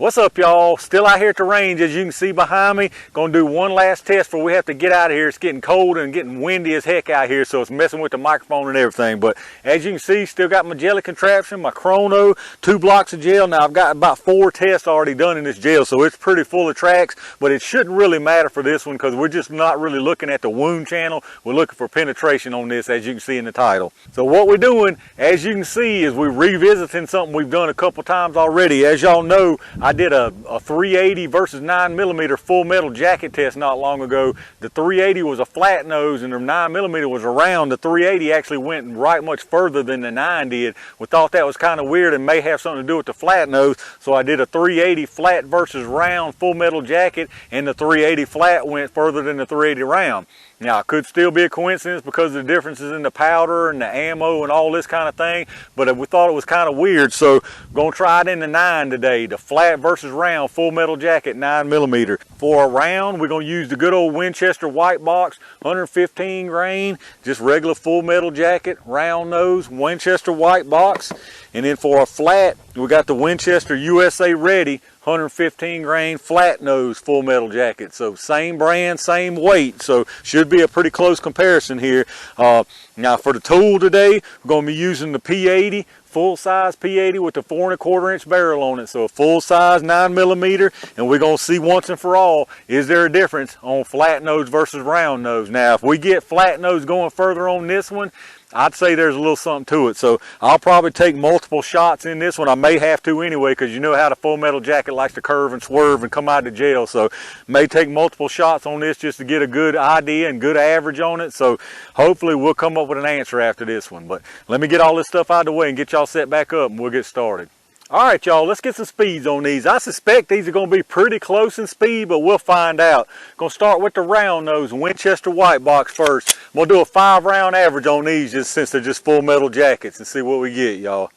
What's up, y'all? Still out here at the range, as you can see behind me. Gonna do one last test before we have to get out of here. It's getting cold and getting windy as heck out here, so it's messing with the microphone and everything. But as you can see, still got my jelly contraption, my chrono, 2 blocks of gel. Now I've got about 4 tests already done in this gel, so it's pretty full of tracks, but it shouldn't really matter for this one because we're just not really looking at the wound channel. We're looking for penetration on this, as you can see in the title. So what we're doing, as you can see, is we're revisiting something we've done a couple times already. As y'all know, I did a 380 versus 9mm full metal jacket test not long ago. The 380 was a flat nose and the 9mm was a round. The 380 actually went right much further than the 9 did. We thought that was kind of weird and may have something to do with the flat nose, so I did a 380 flat versus round full metal jacket, and the 380 flat went further than the 380 round. Now, it could still be a coincidence because of the differences in the powder and the ammo and all this kind of thing, but we thought it was kind of weird, so we're going to try it in the 9 today, the flat versus round full metal jacket 9mm. For a round, we're going to use the good old Winchester white box, 115 grain, just regular full metal jacket, round nose, Winchester white box. And then for a flat, we got the Winchester USA Ready, 115 grain flat nose full metal jacket. So same brand, same weight, so should be a pretty close comparison here. Now for the tool today, we're going to be using the P80, full size P80 with the 4 1/4 inch barrel on it. So a full size 9mm, and we're going to see once and for all, is there a difference on flat nose versus round nose? Now if we get flat nose going further on this one, I'd say there's a little something to it. So I'll probably take multiple shots in this one. I may have to anyway, because you know how the full metal jacket likes to curve and swerve and come out of the gel. So may take multiple shots on this just to get a good idea and good average on it. So hopefully we'll come up with an answer after this one. But let me get all this stuff out of the way and get y'all set back up and we'll get started. All right, y'all, let's get some speeds on these. I suspect these are going to be pretty close in speed, but we'll find out. Going to start with the round nose Winchester white box first. I'm going to do a 5-round average on these just since they're just full metal jackets and see what we get, y'all.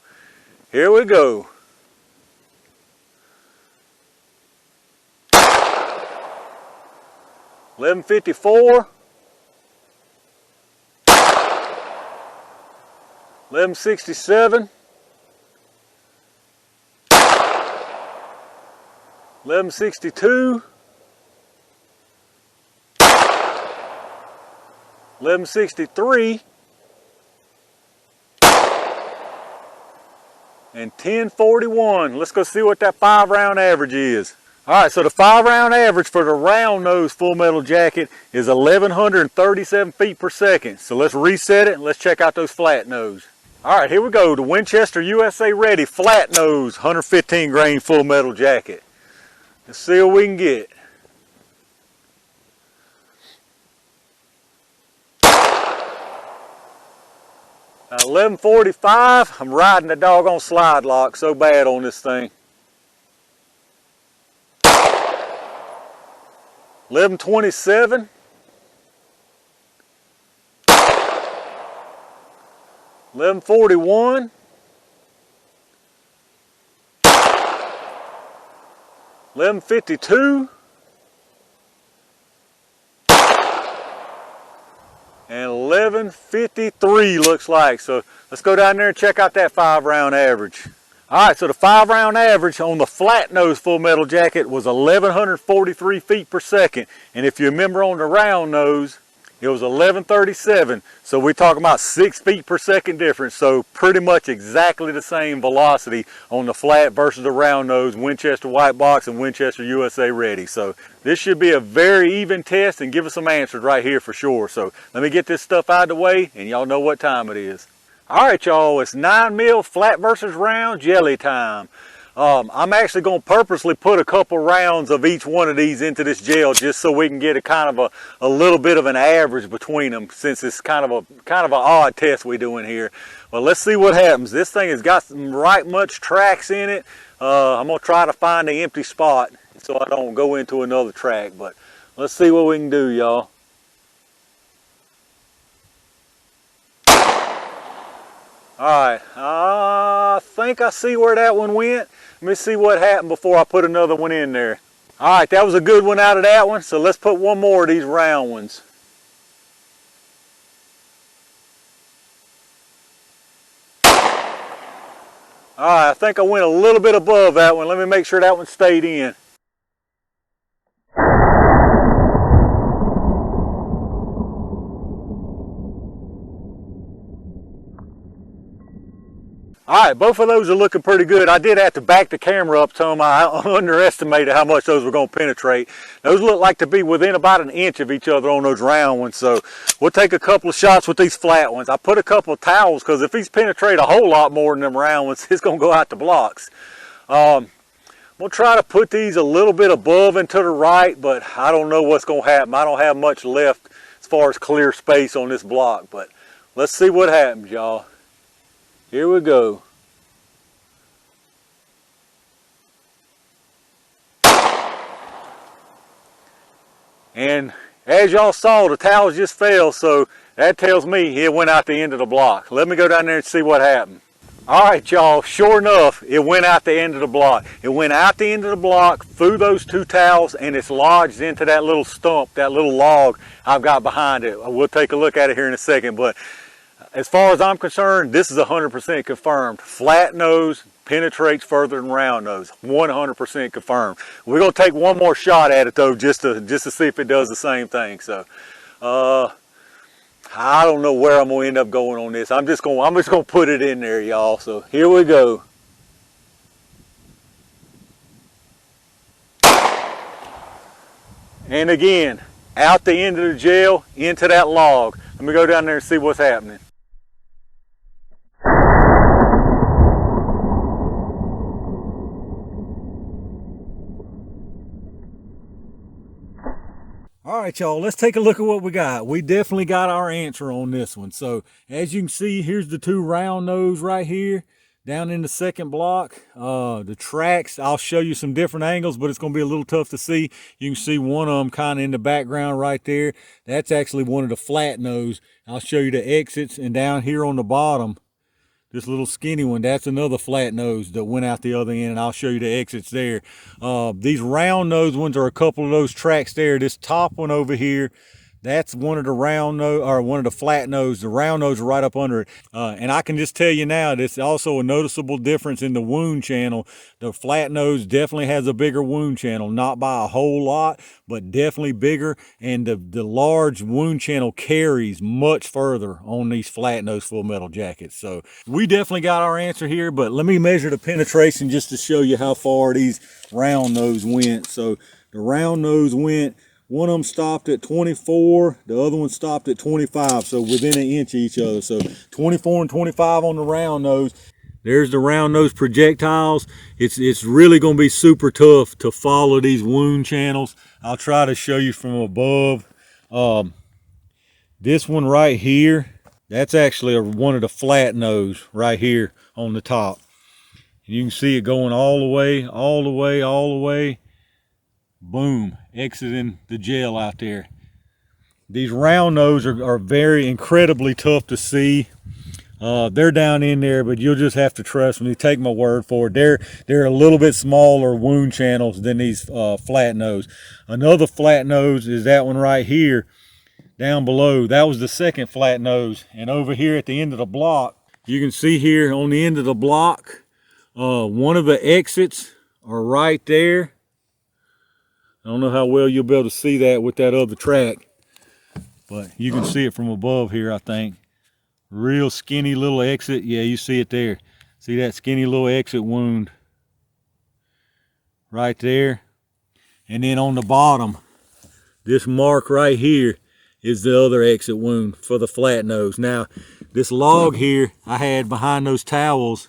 Here we go. $11.54. $11.67. 11.62, 11.63, and 10.41. Let's go see what that 5-round average is. All right, so the 5-round average for the round nose full metal jacket is 1,137 feet per second. So let's reset it and let's check out those flat nose. All right, here we go. The Winchester USA Ready flat nose 115 grain full metal jacket. Let's see what we can get. Now 11.45, I'm riding the doggone slide lock so bad on this thing. 11.27. 11.41. 11.52 and 11.53 looks like. So let's go down there and check out that 5-round average. All right, so the 5-round average on the flat nose full metal jacket was 1,143 feet per second, and if you remember on the round nose, it was 11.37. So we're talking about 6 feet per second difference. So pretty much exactly the same velocity on the flat versus the round nose Winchester white box and Winchester USA Ready. So this should be a very even test and give us some answers right here for sure. So let me get this stuff out of the way and y'all know what time it is. All right, y'all, it's 9mm flat versus round jelly time. I'm actually going to purposely put a couple rounds of each one of these into this gel just so we can get a kind of a little bit of an average between them, since it's kind of an odd test we're doing here. Well, let's see what happens. This thing has got some right much tracks in it. I'm going to try to find the empty spot so I don't go into another track, but let's see what we can do, y'all. Alright, I think I see where that one went. Let me see what happened before I put another one in there. Alright, that was a good one out of that one, so let's put one more of these round ones. All right, I think I went a little bit above that one. Let me make sure that one stayed in. All right, both of those are looking pretty good. I did have to back the camera up some. I underestimated how much those were going to penetrate. Those look like to be within about an inch of each other on those round ones. So we'll take a couple of shots with these flat ones. I put a couple of towels because if these penetrate a whole lot more than them round ones, it's going to go out the blocks. We'll try to put these a little bit above and to the right, but I don't know what's going to happen. I don't have much left as far as clear space on this block, but let's see what happens, y'all. Here we go. And as y'all saw, the towels just fell, so that tells me it went out the end of the block. Let me go down there and see what happened. All right, y'all, sure enough, it went out the end of the block. It went out the end of the block through those two towels, and it's lodged into that little stump, that little log I've got behind it. We'll take a look at it here in a second, but as far as I'm concerned, this is 100% confirmed. Flat nose penetrates further than round nose. 100% confirmed. We're gonna take one more shot at it though, just to see if it does the same thing. So, I don't know where I'm gonna end up going on this. I'm just gonna put it in there, y'all. So here we go. And again, out the end of the gel into that log. Let me go down there and see what's happening. All right, y'all, let's take a look at what we got. We definitely got our answer on this one. So as you can see, here's the two round nose right here down in the second block. The tracks, I'll show you some different angles, but it's going to be a little tough to see. You can see one of them kind of in the background right there. That's actually one of the flat nose. I'll show you the exits, and down here on the bottom, this little skinny one, that's another flat nose that went out the other end, and I'll show you the exits there. These round nose ones are a couple of those tracks there. This top one over here, that's one of the round nose, or one of the flat nose. The round nose are right up under it. And I can just tell you now, there's also a noticeable difference in the wound channel. The flat nose definitely has a bigger wound channel, not by a whole lot, but definitely bigger. And the large wound channel carries much further on these flat nose full metal jackets. So we definitely got our answer here, but let me measure the penetration just to show you how far these round nose went. So the round nose went, one of them stopped at 24, the other one stopped at 25, so within an inch of each other. So 24 and 25 on the round nose. There's the round nose projectiles. It's really going to be super tough to follow these wound channels. I'll try to show you from above. This one right here, that's actually one of the flat nose right here on the top. You can see it going all the way, all the way, all the way. Boom, exiting the gel out there. These round nose are very incredibly tough to see. They're down in there, but you'll just have to trust me. Take my word for it. They're a little bit smaller wound channels than these flat nose. Another flat nose is that one right here down below. That was the second flat nose. And over here at the end of the block, you can see here on the end of the block, one of the exits are right there. I don't know how well you'll be able to see that with that other track, but you can see it from above here, I think. Real skinny little exit. Yeah, you see it there. See that skinny little exit wound right there? And then on the bottom, this mark right here is the other exit wound for the flat nose. Now, this log here I had behind those towels,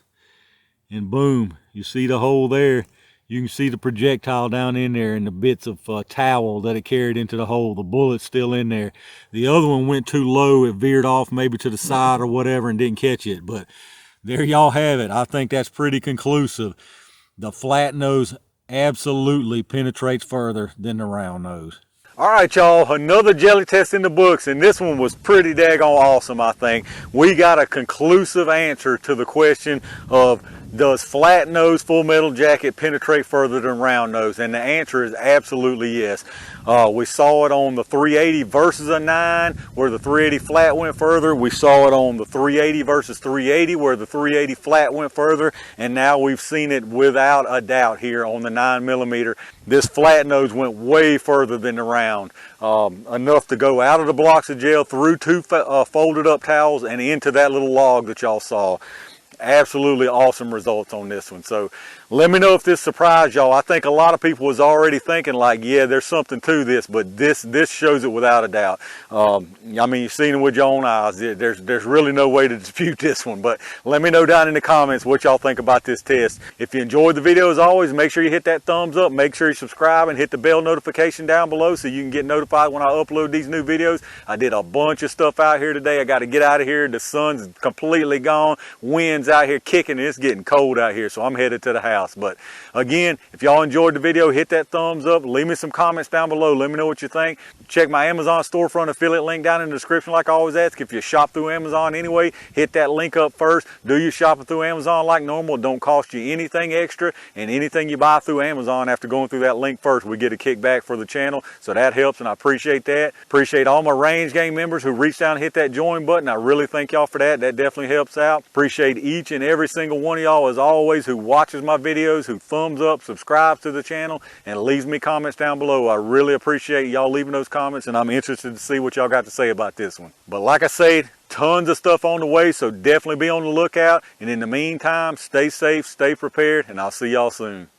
and boom, you see the hole there. You can see the projectile down in there and the bits of towel that it carried into the hole. The bullet's still in there. The other one went too low. It veered off maybe to the side or whatever and didn't catch it. But there y'all have it. I think that's pretty conclusive. The flat nose absolutely penetrates further than the round nose. All right, y'all, another jelly test in the books, and this one was pretty daggone awesome, I think. We got a conclusive answer to the question of, Does flat nose full metal jacket penetrate further than round nose? And the answer is absolutely yes. We saw it on the 380 versus a 9 where the 380 flat went further. We saw it on the 380 versus 380 where the 380 flat went further. And now we've seen it without a doubt here on the 9mm. This flat nose went way further than the round. Enough to go out of the blocks of gel, through two folded up towels, and into that little log that y'all saw. Absolutely awesome results on this one. So let me know if this surprised y'all. I think a lot of people was already thinking like, yeah, there's something to this, but this shows it without a doubt. I mean, you've seen it with your own eyes. There's really no way to dispute this one. But let me know down in the comments what y'all think about this test. If you enjoyed the video, as always, make sure you hit that thumbs up. Make sure you subscribe and hit the bell notification down below so you can get notified when I upload these new videos. I did a bunch of stuff out here today. I got to get out of here. The sun's completely gone. Wind's out here kicking, and it's getting cold out here, so I'm headed to the house. But again, if y'all enjoyed the video, hit that thumbs up, leave me some comments down below, let me know what you think. Check my Amazon storefront affiliate link down in the description like I always ask. If you shop through Amazon anyway, hit that link up first. Do your shopping through Amazon like normal. It don't cost you anything extra, and anything you buy through Amazon after going through that link first, we get a kickback for the channel, so that helps, and I appreciate that. Appreciate all my Range Gang members who reached out and hit that join button. I really thank y'all for that. That definitely helps out. Appreciate each and every single one of y'all, as always, who watches my videos, who thumbs up, subscribes to the channel, and leaves me comments down below. I really appreciate y'all leaving those comments, and I'm interested to see what y'all got to say about this one. But like I said, tons of stuff on the way, so definitely be on the lookout. And in the meantime, stay safe, stay prepared, and I'll see y'all soon.